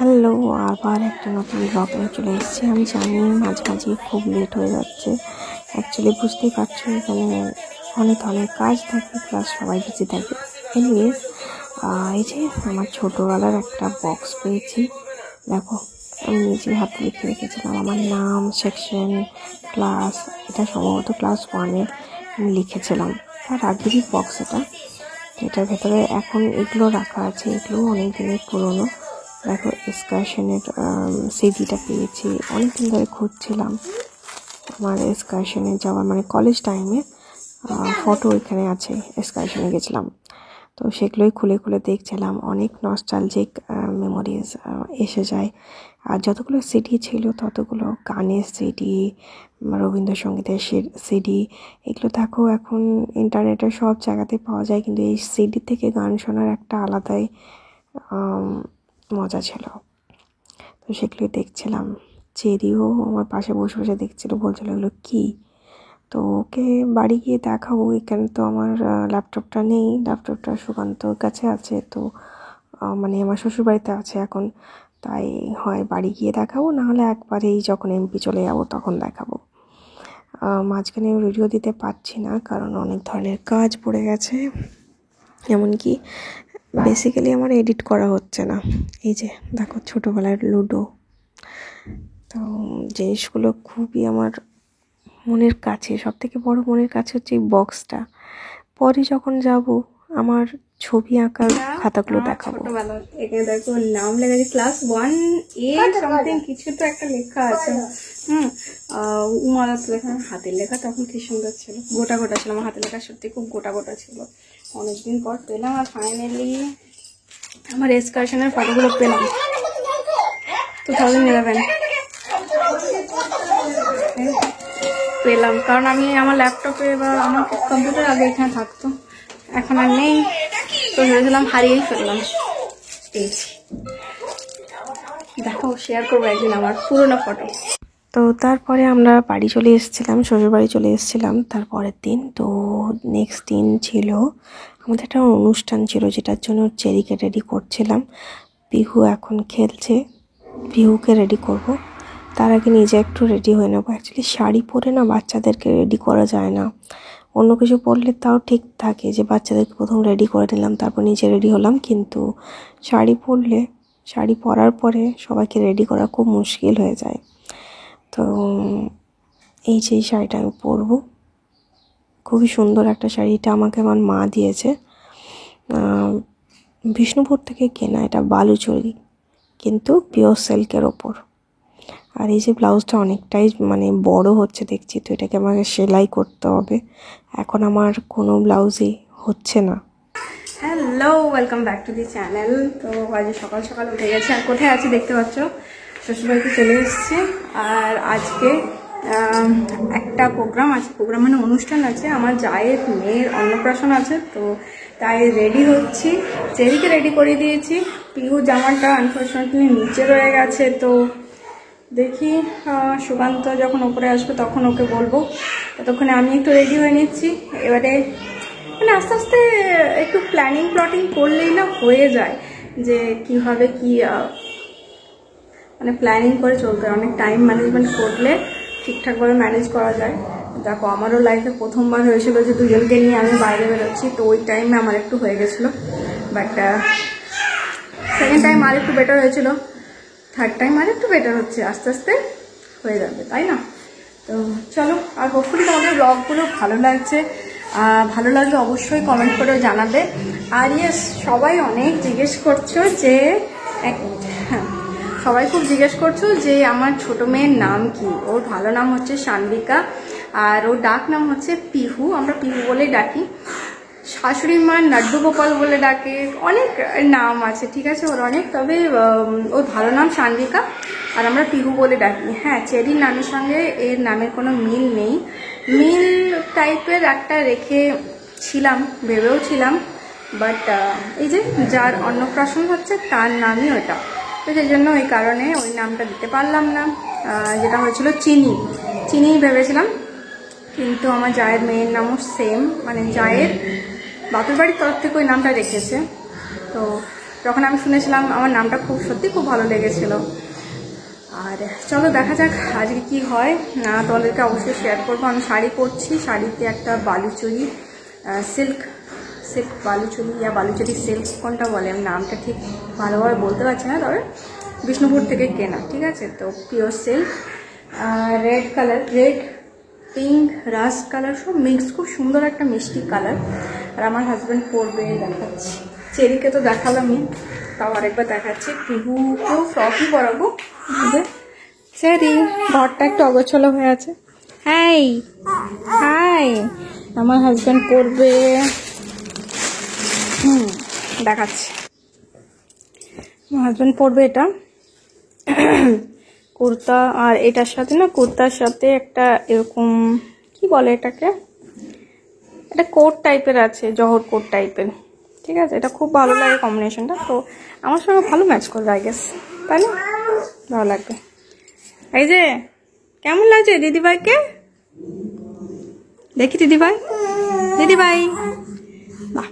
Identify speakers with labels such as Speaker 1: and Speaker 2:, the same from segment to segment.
Speaker 1: Hello, আবার একটা নতুন ব্লগ নিয়ে চলে এসেছি। আমি জানি মাঝে মাঝে খুব লেট হয়ে যাচ্ছে। অ্যাকচুয়ালি বুঝতেই পারছো এখানে অনেক অনেক কাজ থাকে, প্লাস সবাই বিজি থাকে। এনিওয়েজ, এই যে আমার ছোটোবেলার একটা বক্স পেয়েছি। দেখো, আমি নিজে হাতে লিখে রেখেছিলাম আমার নাম, সেকশন, ক্লাস। এটা সম্ভবত ক্লাস 1-এ আমি লিখেছিলাম। তার আগেরই বক্স এটা। এটার ভেতরে এখন এগুলো রাখা আছে, এগুলো অনেক দিনের পুরোনো। দেখো, এক্সকারশনের সিডিটা পেয়েছি। অনেকদিন ধরে খুঁজছিলাম আমার এক্সকারশনে যাওয়ার, মানে কলেজ টাইমে ফটো এখানে আছে, এক্সকারশনে গেছিলাম। তো সেগুলোই খুলে খুলে দেখছিলাম। অনেক নস্টালজিক মেমোরিজ এসে যায়। আর যতগুলো সিডি ছিল ততগুলো গানের সিডি, রবীন্দ্রসঙ্গীতের সিডি। এগুলো দেখো এখন ইন্টারনেটে সব জায়গাতে পাওয়া যায়, কিন্তু এই সিডি থেকে গান শোনার একটা আলাদাই মজা ছিল। তো সেগুলোই দেখছিলাম। চেরিও আমার পাশে বসে বসে দেখছিল, বলছিল এগুলো কী। তো ওকে বাড়ি গিয়ে দেখাবো। এখানে তো আমার ল্যাপটপটা নেই, ল্যাপটপটা সুকান্তর কাছে আছে। তো মানে আমার শ্বশুরবাড়িতে আছে এখন, তাই হয় বাড়ি গিয়ে দেখাবো, নাহলে একবারেই যখন এমপি চলে যাবো তখন দেখাবো। মাঝখানে ভিডিও দিতে পারছি না, কারণ অনেক ধরনের কাজ পড়ে গেছে। এমনকি বেসিক্যালি আমার এডিট করা হচ্ছে না। এই যে দেখো, ছোটোবেলার লুডো। তো জিনিসগুলো খুবই আমার মনের কাছে। সব থেকে বড় মনের কাছে হচ্ছে এই বক্সটা। পরে যখন যাব আমার ছবি আঁকার খাতাগুলো দেখাবো।
Speaker 2: এখানে দেখো নাম লেখা আছে ক্লাস 1A সামথিং কিছু তো একটা লেখা আছে। উমারা তো লেখা, হাতের লেখা তখন কি সুন্দর ছিল, গোটা গোটা ছিল। আমার হাতের লেখা সত্যি খুব গোটা গোটা ছিল। অনেকদিন পর পেলাম, আর ফাইনালি আমার এক্সকারশনের ফটোগুলো পেলাম 2011 পেলাম। কারণ আমি আমার ল্যাপটপে বা আমার কম্পিউটার আগে এখানে থাকতো, এখন আর নেই। তো ভেবেছিলাম হারিয়েই ফেললাম। পেয়েছি, দেখো শেয়ার করবো একদিন আমার পুরোনো ফটো।
Speaker 1: তো তারপরে আমরা বাড়ি চলে এসেছিলাম, শ্বশুরবাড়ি চলে এসেছিলাম তারপরের দিন। তো নেক্সট দিন ছিল আমাদের একটা অনুষ্ঠান ছিল, যেটার জন্য চেরিকে রেডি করছিলাম। পিহু এখন খেলছে, পিহুকে রেডি করব। তার আগে নিজে একটু রেডি হয়ে নেবো। অ্যাকচুয়ালি শাড়ি পরে না বাচ্চাদেরকে রেডি করা যায় না। অন্য কিছু পরলে তাও ঠিক থাকে, যে বাচ্চাদেরকে প্রথম রেডি করে নিলাম তারপর নিজে রেডি হলাম। কিন্তু শাড়ি পরলে, শাড়ি পরার পরে সবাইকে রেডি করা খুব মুশকিল হয়ে যায়। তো এই যে শাড়িটা আমি পরবো, খুবই সুন্দর একটা শাড়ি। এটা আমাকে আমার মা দিয়েছে, বিষ্ণুপুর থেকে কেনা। এটা বালুচরি, কিন্তু পিওর সিল্কের ওপর। আর এই যে ব্লাউজটা অনেকটাই মানে বড় হচ্ছে দেখছি, তো এটাকে আমাকে সেলাই করতে হবে। এখন আমার কোনো ব্লাউজই হচ্ছে না।
Speaker 2: Hello, welcome back to the channel. তো আজ সকাল সকাল উঠে গেছে, আর কোথায় আছি দেখতে পাচ্ছ, শ্বশুরবাড়িতে চলে এসেছি। আর আজকে একটা প্রোগ্রাম আছে, প্রোগ্রাম মানে অনুষ্ঠান আছে। আমার জায়ের মেয়ের অন্নপ্রাশন আছে, তো তাই রেডি হচ্ছি। চেরিকে রেডি করে দিয়েছি। পিহু জামাটা আনফর্চুনেটলি নিচে রয়ে গেছে, তো দেখি সুকান্ত যখন ওপরে আসবে তখন ওকে বলবো। ততক্ষণে আমি একটু রেডি হয়ে নিচ্ছি। এবারে মানে আস্তে আস্তে একটু প্ল্যাটিং করলেই না হয়ে যায়, যে কীভাবে কি মানে প্ল্যানিং করে চলতে হয়। অনেক টাইম ম্যানেজমেন্ট করলে ঠিকঠাকভাবে ম্যানেজ করা যায়। দেখো, আমারও লাইফে প্রথমবার হয়েছিল যে দুজনকে নিয়ে আমি বাইরে বেরোচ্ছি, তো ওই টাইমে আমার একটু হয়ে গেছিলো। বাট সেকেন্ড টাইম আর একটু বেটার হয়েছিল, থার্ড টাইম আর একটু বেটার হচ্ছে। আস্তে আস্তে হয়ে যাবে, তাই না? তো চলো, আর হোপফুলি তোমাদের ব্লগগুলো ভালো লাগছে। ভালো লাগলে অবশ্যই কমেন্ট করে জানাবে। আর ইয়েস, সবাই অনেক জিজ্ঞেস করছো যে সবাই খুব জিজ্ঞেস করছো যে আমার ছোট মেয়ের নাম কি। ওর ভালো নাম হচ্ছে সানবিকা, আর ওর ডাক নাম হচ্ছে পিহু। আমরা পিহু বলেই ডাকি। শাশুড়ি মা নাড্ডু গোপাল বলে ডাকে, অনেক নাম আছে, ঠিক আছে ওর অনেক। তবে ওর ভালো নাম সানবিকা, আর আমরা পিহু বলে ডাকি। হ্যাঁ, চেরির নামের সঙ্গে এর নামের কোনো মিল নেই। মিল টাইপের একটা রেখেছিলাম, ভেবেও ছিলাম, বাট এই যে যার অন্নপ্রাশন হচ্ছে তার নামই ওটা, তো সেই জন্য ওই কারণে ওই নামটা দিতে পারলাম না। যেটা হয়েছিল চিনি ভেবেছিলাম, কিন্তু আমার জায়ের মেয়ের নামও সেম, মানে জায়ের বাপের বাড়ির তরফ থেকে ওই নামটা রেখেছে। তো যখন আমি শুনেছিলাম আমার নামটা সত্যি খুব ভালো লেগেছিল। আর চলো দেখা যাক আজকে কি হয়, তোমাদেরকে অবশ্যই শেয়ার করবো। আমি শাড়ি পরছি, শাড়িতে একটা বালুচরি সিল্ক বালুচরি বালুচরি সিল্ক কোনটা বলে আমি নামটা ঠিক ভালোভাবে বলতে পারছি না, তবে বিষ্ণুপুর থেকে কেনা, ঠিক আছে। তো pure silk, red colour, red pink rushed colour সব মিক্স, খুব সুন্দর একটা মিষ্টি কালার। আর আমার হাজব্যান্ড পরবে, দেখাচ্ছি। চেরিকে তো দেখালামই, তাও আরেকবার দেখাচ্ছি। পিহুকেও ফ্রকই পরাবো। চেরি ঘরটা একটু অগোছলো হয়ে আছে। হাই হাই, আমার হাজব্যান্ড পরবে, দেখাচ্ছি। আমার হাজব্যান্ড পরবে এটা কুর্তা, আর এটার সাথে না, কুর্তার সাথে একটা এরকম কি বলে এটাকে, এটা কোট টাইপের আছে, জহর কোট টাইপের, ঠিক আছে। এটা খুব ভালো লাগে কম্বিনেশনটা, তো আমার সঙ্গে ভালো ম্যাচ করবে আই গেস, তাই না? ভালো লাগবে। এই যে কেমন লাগছে দিদিভাইকে, দেখি দিদিভাই, দিদিভাই বাহ।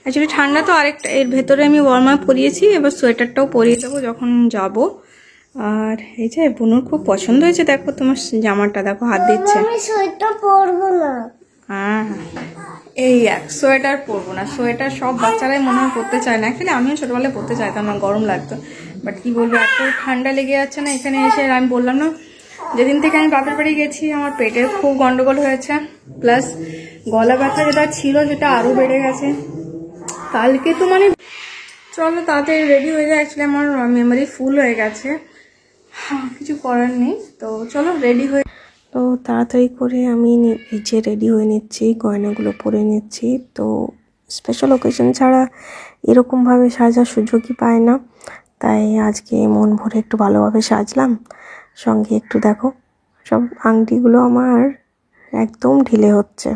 Speaker 2: অ্যাকচুয়ালি ঠান্ডা তো, আরেকটা এর ভেতরে আমি ওয়ার্ম আপ পরিয়েছি, এবার সোয়েটারটাও পরিয়ে দেবো যখন যাব। আর এই যে বুনুর খুব পছন্দ হয়েছে, দেখো তোমার জামাটা, দেখো হাত দিচ্ছে।
Speaker 3: আমি সোয়েটার পরবো না।
Speaker 2: হ্যাঁ এই এক সোয়েটার পরবো না, সোয়েটার সব বাচ্চারাই মনে হয় পরতে চায় না। অ্যাকচুয়ালি আমিও ছোটবেলায় পরতে চাইতাম না, গরম লাগতো, বাট কি বলবো এত ঠান্ডা লেগে যাচ্ছে না এখানে এসে। আমি বললাম না, যেদিন থেকে আমি বাপের বাড়ি গেছি আমার পেটের খুব গন্ডগোল হয়েছে, প্লাস গলা ব্যথা যেটা ছিল সেটা আরো বেড়ে গেছে। কালকে তো মানে চলো তাড়াতাড়ি রেডি হয়ে যায়, অ্যাকচুয়ালি আমার মেমোরি ফুল হয়ে গেছে, কিছু করার নেই। তো চলো রেডি হয়ে,
Speaker 1: তো তাড়াতাড়ি করে আমি এই যে রেডি হয়ে নিচ্ছি, গয়নাগুলো পরে নিচ্ছি। তো স্পেশাল ওকেশন ছাড়া এরকমভাবে সাজার সুযোগই পায় না, তাই আজকে মন ভরে একটু ভালোভাবে সাজলাম। সঙ্গে একটু দেখো সব আংটিগুলো আমার একদম ঢিলে হচ্ছে,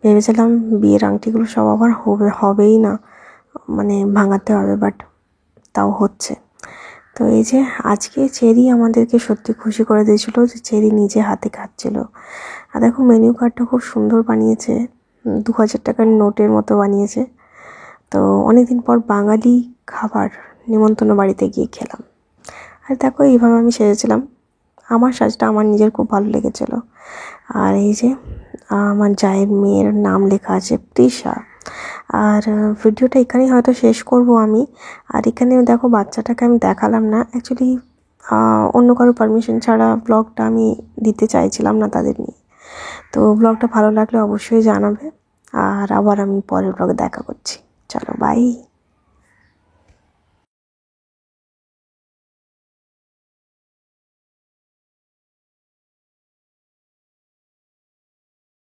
Speaker 1: ভেবেছিলাম বিয়ের আংটিগুলো সব আবার হবেই না, মানে ভাঙাতে হবে, বাট তাও হচ্ছে। তো এই যে আজকে চেরি আমাদেরকে সত্যি খুশি করে দিয়েছিল, যে চেরি নিজে হাতে খাচ্ছিল। আর দেখো মেনু কার্ডটা খুব সুন্দর বানিয়েছে, 2000 টাকার নোটের মতো বানিয়েছে। তো অনেকদিন পর বাঙালি খাবার নিমন্ত্রণ বাড়িতে গিয়ে খেলাম। আর দেখো এইভাবে আমি সেজেছিলাম, আমার সাজটা আমার নিজের খুব ভালো লেগেছিল। আর এই যে আমার জায়ের মেয়ের নাম লেখা আছে তৃষা। আর ভিডিওটা এখানেই হয়তো শেষ করব আমি। আর এখানে দেখো বাচ্চাটাকে আমি দেখালাম না, অ্যাকচুয়ালি অন্য কারো পারমিশন ছাড়া ব্লগটা আমি দিতে চাইছিলাম না তাদের নিয়ে। তো ব্লগটা ভালো লাগলে অবশ্যই জানাবে, আর আবার আমি পরের ব্লগে দেখা করছি। চলো বাই।